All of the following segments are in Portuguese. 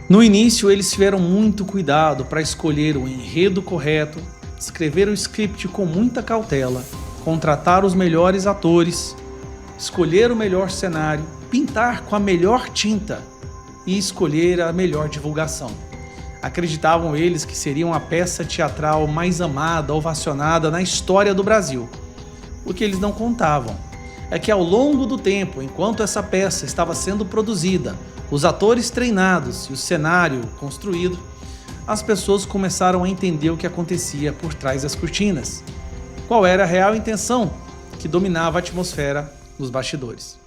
No início, eles tiveram muito cuidado para escolher o enredo correto, escrever o script com muita cautela, contratar os melhores atores, escolher o melhor cenário, pintar com a melhor tinta e escolher a melhor divulgação. Acreditavam eles que seria a peça teatral mais amada, ovacionada na história do Brasil. O que eles não contavam é que ao longo do tempo, enquanto essa peça estava sendo produzida, os atores treinados e o cenário construído, as pessoas começaram a entender o que acontecia por trás das cortinas. Qual era a real intenção que dominava a atmosfera nos bastidores.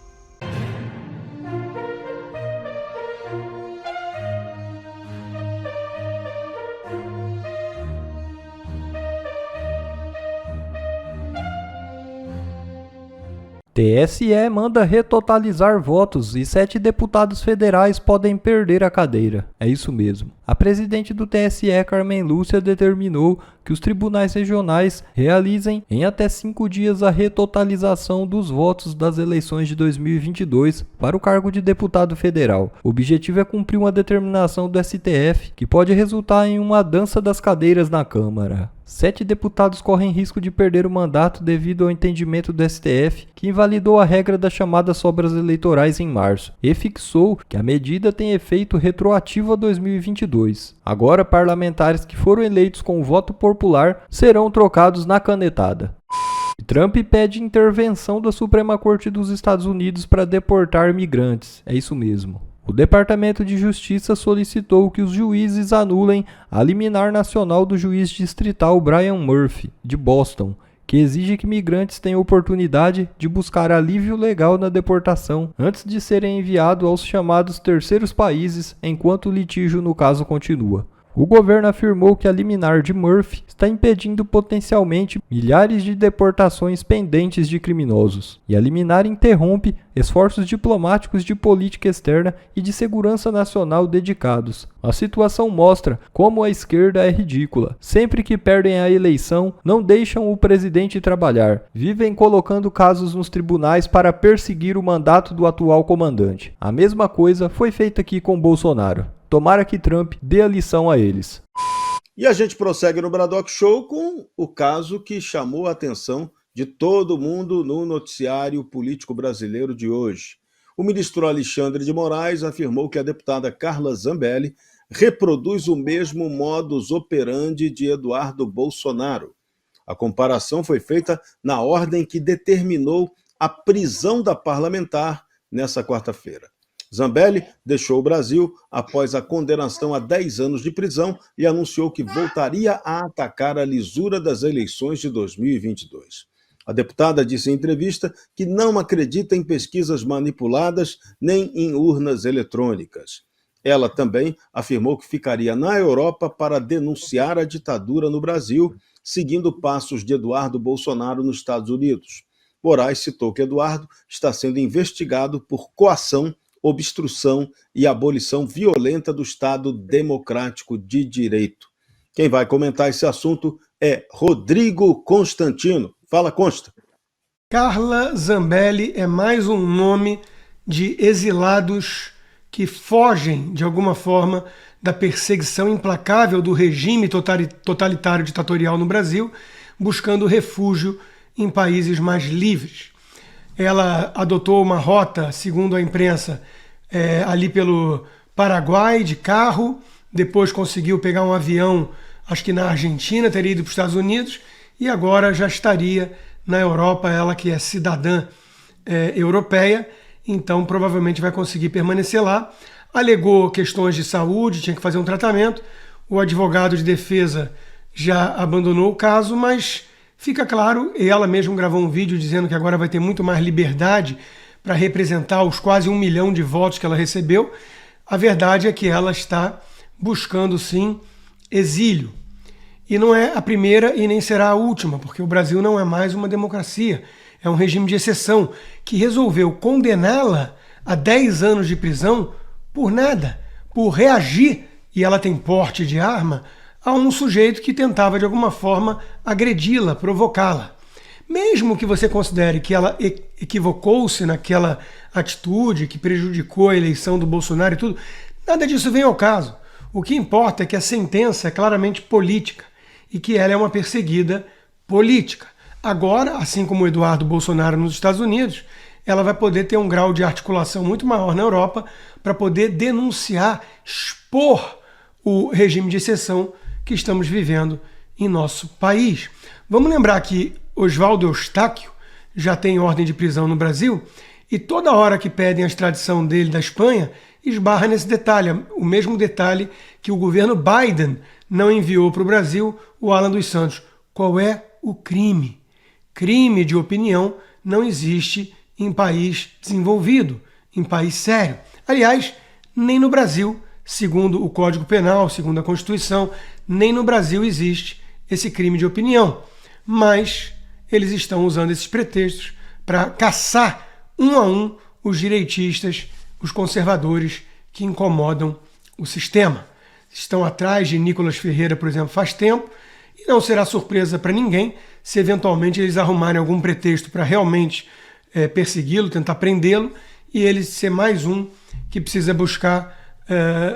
TSE manda retotalizar votos e 7 deputados federais podem perder a cadeira. É isso mesmo. A presidente do TSE, Carmen Lúcia, determinou que os tribunais regionais realizem em até 5 dias a retotalização dos votos das eleições de 2022 para o cargo de deputado federal. O objetivo é cumprir uma determinação do STF que pode resultar em uma dança das cadeiras na Câmara. 7 deputados correm risco de perder o mandato devido ao entendimento do STF, que invalidou a regra das chamadas sobras eleitorais em março e fixou que a medida tem efeito retroativo a 2022. Agora, parlamentares que foram eleitos com o voto popular serão trocados na canetada. Trump pede intervenção da Suprema Corte dos Estados Unidos para deportar migrantes. É isso mesmo. O Departamento de Justiça solicitou que os juízes anulem a liminar nacional do juiz distrital Brian Murphy, de Boston, que exige que migrantes tenham oportunidade de buscar alívio legal na deportação antes de serem enviados aos chamados terceiros países enquanto o litígio no caso continua. O governo afirmou que a liminar de Murphy está impedindo potencialmente milhares de deportações pendentes de criminosos, e a liminar interrompe esforços diplomáticos de política externa e de segurança nacional dedicados. A situação mostra como a esquerda é ridícula. Sempre que perdem a eleição, não deixam o presidente trabalhar. Vivem colocando casos nos tribunais para perseguir o mandato do atual comandante. A mesma coisa foi feita aqui com Bolsonaro. Tomara que Trump dê a lição a eles. E a gente prossegue no Bradock Show com o caso que chamou a atenção de todo mundo no noticiário político brasileiro de hoje. O ministro Alexandre de Moraes afirmou que a deputada Carla Zambelli reproduz o mesmo modus operandi de Eduardo Bolsonaro. A comparação foi feita na ordem que determinou a prisão da parlamentar nessa quarta-feira. Zambelli deixou o Brasil após a condenação a 10 anos de prisão e anunciou que voltaria a atacar a lisura das eleições de 2022. A deputada disse em entrevista que não acredita em pesquisas manipuladas nem em urnas eletrônicas. Ela também afirmou que ficaria na Europa para denunciar a ditadura no Brasil, seguindo passos de Eduardo Bolsonaro nos Estados Unidos. Moraes citou que Eduardo está sendo investigado por coação, obstrução e abolição violenta do Estado Democrático de Direito. Quem vai comentar esse assunto é Rodrigo Constantino. Fala, Consta. Carla Zambelli é mais um nome de exilados que fogem, de alguma forma, da perseguição implacável do regime totalitário ditatorial no Brasil, buscando refúgio em países mais livres. Ela adotou uma rota, segundo a imprensa, ali pelo Paraguai, de carro, depois conseguiu pegar um avião, acho que na Argentina, teria ido para os Estados Unidos, e agora já estaria na Europa, ela que é cidadã europeia, então provavelmente vai conseguir permanecer lá. Alegou questões de saúde, tinha que fazer um tratamento, o advogado de defesa já abandonou o caso, mas fica claro, e ela mesma gravou um vídeo dizendo que agora vai ter muito mais liberdade para representar os quase 1 milhão de votos que ela recebeu. A verdade é que ela está buscando, sim, exílio. E não é a primeira e nem será a última, porque o Brasil não é mais uma democracia. É um regime de exceção que resolveu condená-la a 10 anos de prisão por nada, por reagir, e ela tem porte de arma, a um sujeito que tentava de alguma forma agredi-la, provocá-la. Mesmo que você considere que ela equivocou-se naquela atitude que prejudicou a eleição do Bolsonaro e tudo, Nada disso vem ao caso. O que importa é que a sentença é claramente política e que ela é uma perseguida política. Agora, assim como o Eduardo Bolsonaro nos Estados Unidos, ela vai poder ter um grau de articulação muito maior na Europa para poder denunciar, expor o regime de exceção que estamos vivendo em nosso país. Vamos lembrar que Oswaldo Eustáquio já tem ordem de prisão no Brasil e toda hora que pedem a extradição dele da Espanha, esbarra nesse detalhe, o mesmo detalhe que o governo Biden não enviou para o Brasil o Alan dos Santos. Qual é o crime? Crime de opinião não existe em país desenvolvido, em país sério. Aliás, nem no Brasil, segundo o Código Penal, segundo a Constituição, nem no Brasil existe esse crime de opinião. Mas eles estão usando esses pretextos para caçar um a um os direitistas, os conservadores que incomodam o sistema. Estão atrás de Nicolas Ferreira, por exemplo, faz tempo, e não será surpresa para ninguém se eventualmente eles arrumarem algum pretexto para realmente persegui-lo, tentar prendê-lo, e ele ser mais um que precisa buscar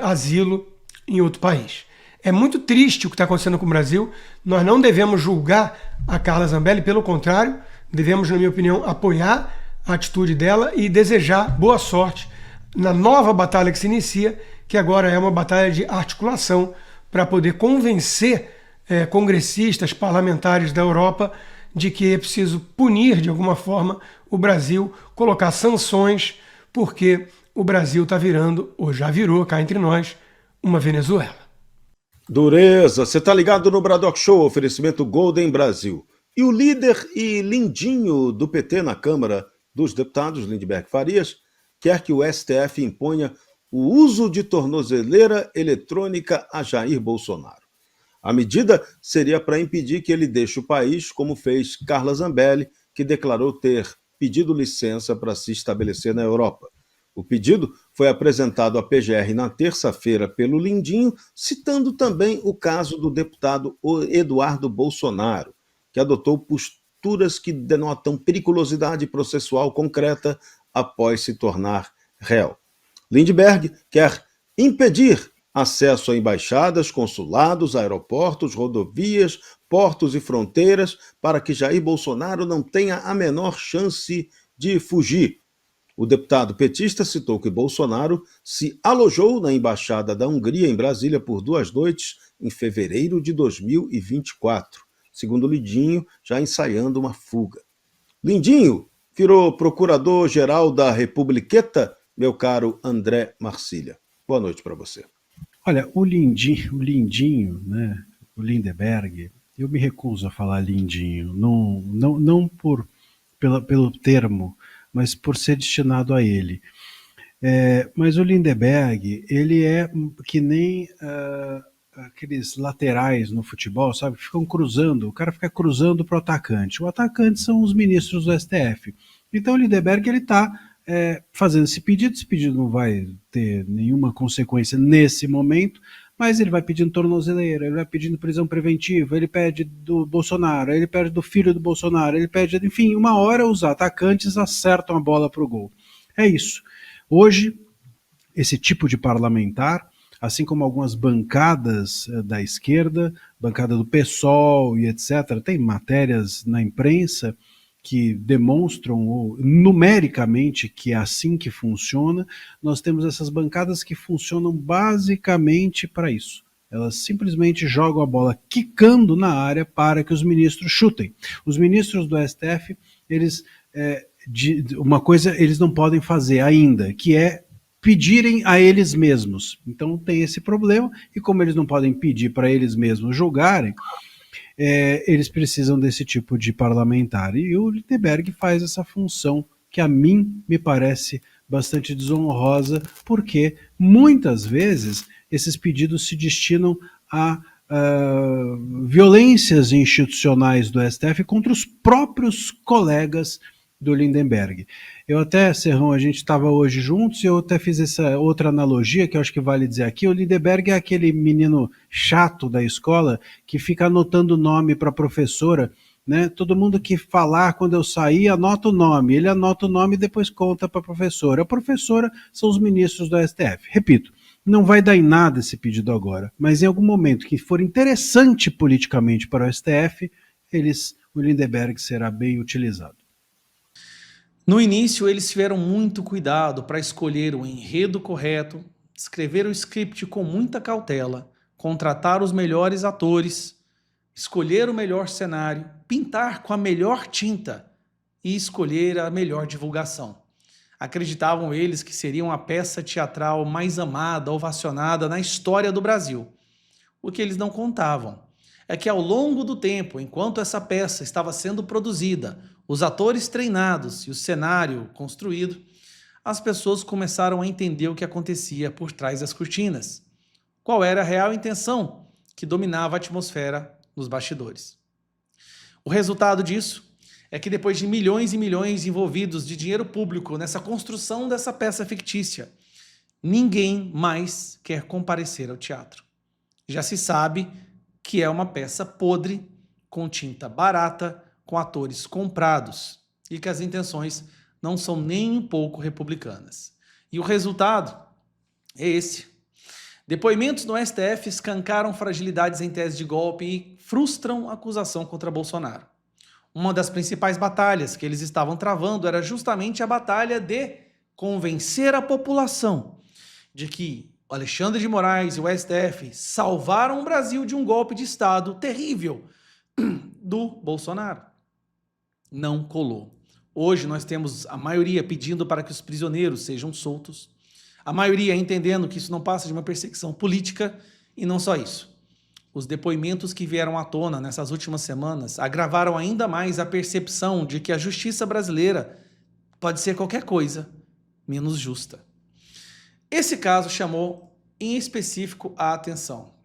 asilo em outro país. É muito triste o que está acontecendo com o Brasil. Nós não devemos julgar a Carla Zambelli, pelo contrário, devemos, na minha opinião, apoiar a atitude dela e desejar boa sorte na nova batalha que se inicia, que agora é uma batalha de articulação para poder convencer congressistas, parlamentares da Europa de que é preciso punir de alguma forma o Brasil, colocar sanções, porque o Brasil está virando, ou já virou, cá entre nós, uma Venezuela. Dureza, você tá ligado no Braddock Show, oferecimento Golden Brasil. E o líder e lindinho do PT na Câmara dos Deputados, Lindbergh Farias, quer que o STF imponha o uso de tornozeleira eletrônica a Jair Bolsonaro. A medida seria para impedir que ele deixe o país, como fez Carla Zambelli, que declarou ter pedido licença para se estabelecer na Europa. O pedido foi apresentado à PGR na terça-feira pelo Lindinho, citando também o caso do deputado Eduardo Bolsonaro, que adotou posturas que denotam periculosidade processual concreta após se tornar réu. Lindbergh quer impedir acesso a embaixadas, consulados, aeroportos, rodovias, portos e fronteiras para que Jair Bolsonaro não tenha a menor chance de fugir. O deputado petista citou que Bolsonaro se alojou na Embaixada da Hungria em Brasília por 2 noites em fevereiro de 2024, segundo Lindinho, já ensaiando uma fuga. Lindinho virou procurador-geral da Republiqueta, meu caro André Marcília. Boa noite para você. Olha, o Lindinho, né, o Lindbergh, eu me recuso a falar Lindinho, não pelo termo, mas por ser destinado a ele. Mas o Lindbergh, ele é que nem aqueles laterais no futebol, sabe, que ficam cruzando, o cara fica cruzando para o atacante. O atacante são os ministros do STF. Então o Lindbergh, ele está fazendo esse pedido não vai ter nenhuma consequência nesse momento, mas ele vai pedindo tornozeleira, ele vai pedindo prisão preventiva, ele pede do Bolsonaro, ele pede do filho do Bolsonaro, ele pede, enfim, uma hora os atacantes acertam a bola para o gol. É isso. Hoje, esse tipo de parlamentar, assim como algumas bancadas da esquerda, bancada do PSOL e etc., tem matérias na imprensa que demonstram numericamente que é assim que funciona. Nós temos essas bancadas que funcionam basicamente para isso. Elas simplesmente jogam a bola quicando na área para que os ministros chutem. Os ministros do STF, uma coisa eles não podem fazer ainda, que é pedirem a eles mesmos. Então tem esse problema, e como eles não podem pedir para eles mesmos julgarem, eles precisam desse tipo de parlamentar. E o Lindbergh faz essa função que a mim me parece bastante desonrosa, porque muitas vezes esses pedidos se destinam a violências institucionais do STF contra os próprios colegas do Lindbergh. Eu até, Serrão, a gente estava hoje juntos e eu até fiz essa outra analogia que eu acho que vale dizer aqui. O Lindbergh é aquele menino chato da escola que fica anotando o nome para a professora, né? Todo mundo que falar quando eu sair anota o nome. Ele anota o nome e depois conta para a professora. A professora são os ministros do STF. Repito, Não vai dar em nada esse pedido agora, mas em algum momento que for interessante politicamente para o STF, o Lindbergh será bem utilizado. No início, eles tiveram muito cuidado para escolher o enredo correto, escrever o script com muita cautela, contratar os melhores atores, escolher o melhor cenário, pintar com a melhor tinta e escolher a melhor divulgação. Acreditavam eles que seria a peça teatral mais amada, ovacionada na história do Brasil. O que eles não contavam é que ao longo do tempo, enquanto essa peça estava sendo produzida, os atores treinados e o cenário construído, as pessoas começaram a entender o que acontecia por trás das cortinas. Qual era a real intenção que dominava a atmosfera nos bastidores. O resultado disso é que depois de milhões e milhões envolvidos de dinheiro público nessa construção dessa peça fictícia, ninguém mais quer comparecer ao teatro. Já se sabe que é uma peça podre, com tinta barata, com atores comprados e que as intenções não são nem um pouco republicanas. E o resultado é esse. Depoimentos no STF escancaram fragilidades em tese de golpe e frustram a acusação contra Bolsonaro. Uma das principais batalhas que eles estavam travando era justamente a batalha de convencer a população de que Alexandre de Moraes e o STF salvaram o Brasil de um golpe de Estado terrível do Bolsonaro. Não colou. Hoje nós temos a maioria pedindo para que os prisioneiros sejam soltos, a maioria entendendo que isso não passa de uma perseguição política e não só isso. Os depoimentos que vieram à tona nessas últimas semanas agravaram ainda mais a percepção de que a justiça brasileira pode ser qualquer coisa menos justa. Esse caso chamou em específico a atenção.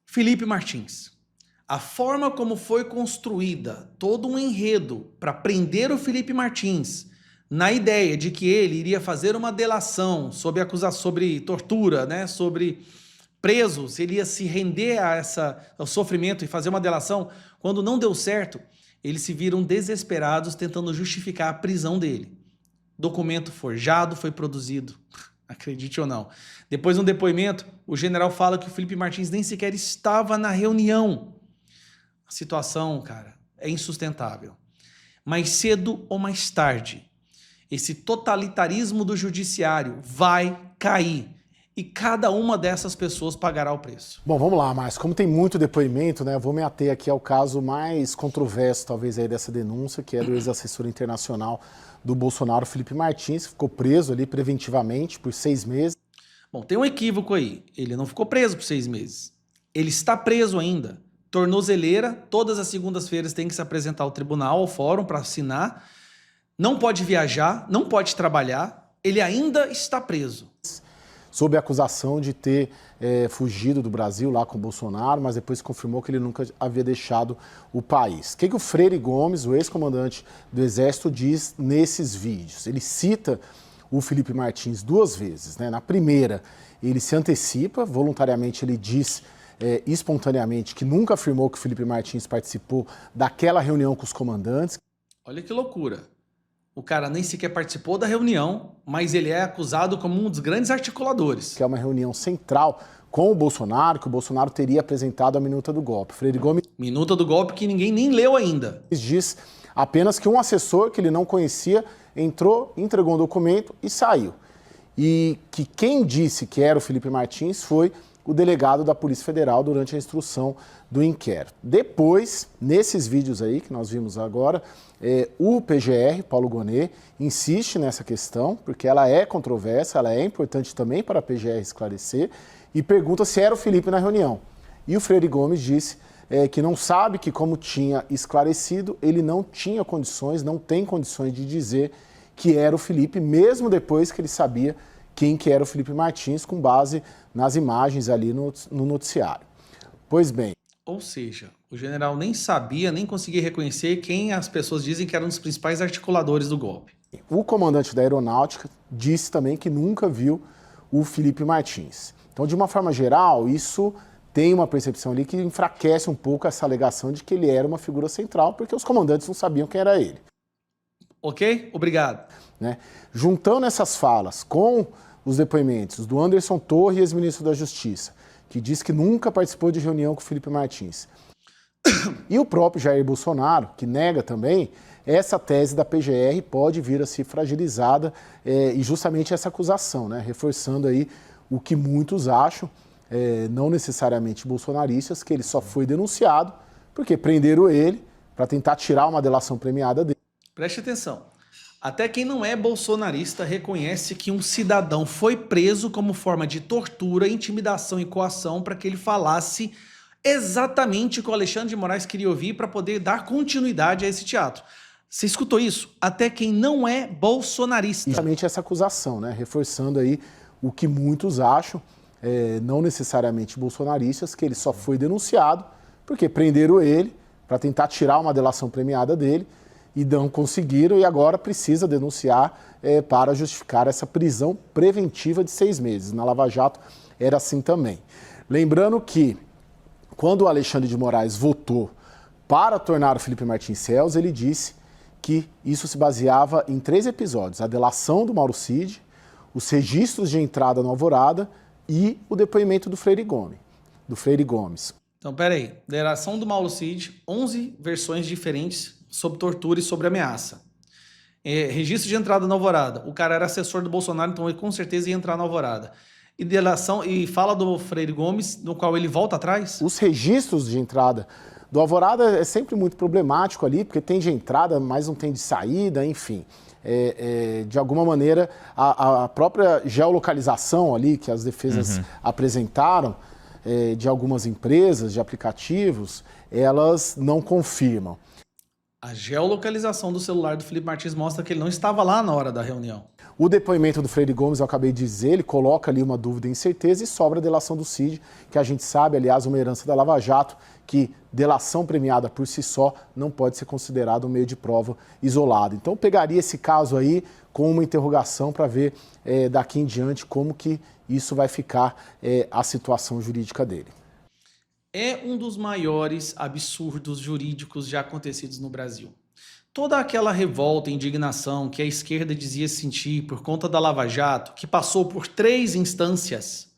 Felipe Martins. A forma como foi construída todo um enredo para prender o Felipe Martins, na ideia de que ele iria fazer uma delação sobre tortura, né, sobre presos, ele ia se render ao sofrimento e fazer uma delação, quando não deu certo, eles se viram desesperados tentando justificar a prisão dele. Documento forjado foi produzido, acredite ou não. Depois de um depoimento, o general fala que o Felipe Martins nem sequer estava na reunião. A situação, cara, é insustentável. Mais cedo ou mais tarde, esse totalitarismo do judiciário vai cair. E cada uma dessas pessoas pagará o preço. Bom, vamos lá, Márcio. Como tem muito depoimento, né, eu vou me ater aqui ao caso mais controverso, talvez, aí dessa denúncia, que é do ex-assessor internacional do Bolsonaro, Felipe Martins, que ficou preso ali preventivamente por 6 meses. Bom, tem um equívoco aí. Ele não ficou preso por 6 meses. Ele está preso ainda. Tornozeleira, todas as segundas-feiras tem que se apresentar ao tribunal, ao fórum, para assinar. Não pode viajar, não pode trabalhar. Ele ainda está preso. Sob a acusação de ter fugido do Brasil lá com o Bolsonaro, mas depois confirmou que ele nunca havia deixado o país. O que o Freire Gomes, o ex-comandante do Exército, diz nesses vídeos? Ele cita o Felipe Martins 2 vezes, né? Na primeira, ele se antecipa, voluntariamente ele diz espontaneamente que nunca afirmou que o Felipe Martins participou daquela reunião com os comandantes. Olha que loucura. O cara nem sequer participou da reunião, mas ele é acusado como um dos grandes articuladores. Que é uma reunião central com o Bolsonaro, que o Bolsonaro teria apresentado a minuta do golpe. Freire Gomes... Minuta do golpe que ninguém nem leu ainda. Diz apenas que um assessor que ele não conhecia entrou, entregou um documento e saiu. E que quem disse que era o Felipe Martins foi o delegado da Polícia Federal durante a instrução do inquérito. Depois, nesses vídeos aí que nós vimos agora, o PGR, Paulo Gonet, insiste nessa questão, porque ela é controversa, ela é importante também para a PGR esclarecer, e pergunta se era o Felipe na reunião. E o Freire Gomes disse que não sabe que, como tinha esclarecido, ele não tinha condições, não tem condições de dizer que era o Felipe, mesmo depois que ele sabia quem que era o Felipe Martins, com base nas imagens ali no noticiário. Pois bem... Ou seja, o general nem sabia, nem conseguia reconhecer quem as pessoas dizem que eram os principais articuladores do golpe. O comandante da aeronáutica disse também que nunca viu o Felipe Martins. Então, de uma forma geral, isso tem uma percepção ali que enfraquece um pouco essa alegação de que ele era uma figura central, porque os comandantes não sabiam quem era ele. Ok? Obrigado. Né? Juntando essas falas com os depoimentos do Anderson Torres, ex-ministro da Justiça, que diz que nunca participou de reunião com o Felipe Martins. E o próprio Jair Bolsonaro, que nega também, essa tese da PGR pode vir a ser fragilizada e justamente essa acusação, né? Reforçando aí o que muitos acham, não necessariamente bolsonaristas, que ele só foi denunciado porque prenderam ele para tentar tirar uma delação premiada dele. Preste atenção. Até quem não é bolsonarista reconhece que um cidadão foi preso como forma de tortura, intimidação e coação para que ele falasse exatamente o que o Alexandre de Moraes queria ouvir para poder dar continuidade a esse teatro. Você escutou isso? Até quem não é bolsonarista. Justamente essa acusação, né? Reforçando aí o que muitos acham, não necessariamente bolsonaristas, que ele só foi denunciado porque prenderam ele para tentar tirar uma delação premiada dele e não conseguiram e agora precisa denunciar para justificar essa prisão preventiva de 6 meses. Na Lava Jato era assim também. Lembrando que quando o Alexandre de Moraes votou para tornar o Felipe Martins réu, ele disse que isso se baseava em 3 episódios: a delação do Mauro Cid, os registros de entrada no Alvorada e o depoimento do Freire Gomes. Então, peraí. Delação do Mauro Cid, 11 versões diferentes sobre tortura e sobre ameaça. Registro de entrada na Alvorada. O cara era assessor do Bolsonaro, então ele com certeza ia entrar na Alvorada. E delação, e fala do Freire Gomes, no qual ele volta atrás? Os registros de entrada do Alvorada é sempre muito problemático ali, porque tem de entrada, mas não tem de saída, enfim. De alguma maneira, a própria geolocalização ali que as defesas apresentaram, de algumas empresas, de aplicativos, elas não confirmam. A geolocalização do celular do Felipe Martins mostra que ele não estava lá na hora da reunião. O depoimento do Freire Gomes, eu acabei de dizer, ele coloca ali uma dúvida e incerteza e sobra a delação do Cid, que a gente sabe, aliás, uma herança da Lava Jato, que delação premiada por si só não pode ser considerada um meio de prova isolado. Então, eu pegaria esse caso aí com uma interrogação para ver daqui em diante como que isso vai ficar a situação jurídica dele. É um dos maiores absurdos jurídicos já acontecidos no Brasil. Toda aquela revolta e indignação que a esquerda dizia sentir por conta da Lava Jato, que passou por 3 instâncias,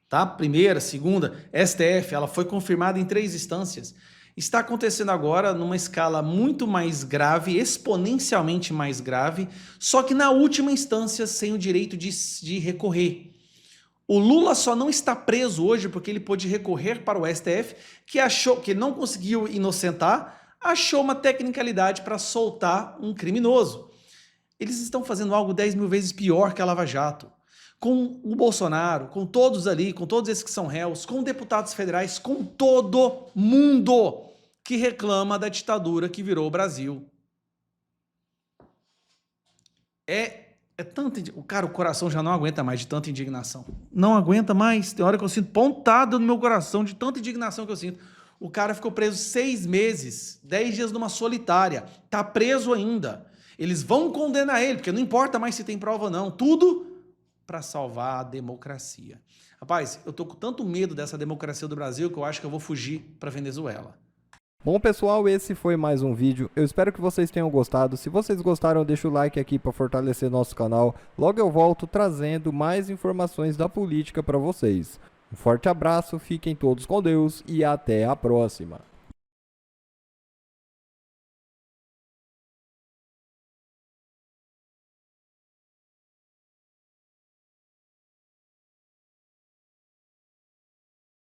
tá? Primeira, segunda, STF, ela foi confirmada em 3 instâncias, está acontecendo agora numa escala muito mais grave, exponencialmente mais grave, só que na última instância sem o direito de recorrer. O Lula só não está preso hoje porque ele pôde recorrer para o STF, que achou que não conseguiu inocentar, achou uma tecnicalidade para soltar um criminoso. Eles estão fazendo algo 10 mil vezes pior que a Lava Jato. Com o Bolsonaro, com todos ali, com todos esses que são réus, com deputados federais, com todo mundo que reclama da ditadura que virou o Brasil. O coração já não aguenta mais de tanta indignação. Não aguenta mais. Tem hora que eu sinto pontada no meu coração de tanta indignação que eu sinto. O cara ficou preso 6 meses, 10 dias numa solitária. Tá preso ainda. Eles vão condenar ele, porque não importa mais se tem prova ou não. Tudo para salvar a democracia. Rapaz, eu tô com tanto medo dessa democracia do Brasil que eu acho que eu vou fugir para Venezuela. Bom pessoal, esse foi mais um vídeo, eu espero que vocês tenham gostado. Se vocês gostaram, deixa o like aqui para fortalecer nosso canal. Logo eu volto trazendo mais informações da política para vocês. Um forte abraço, fiquem todos com Deus e até a próxima.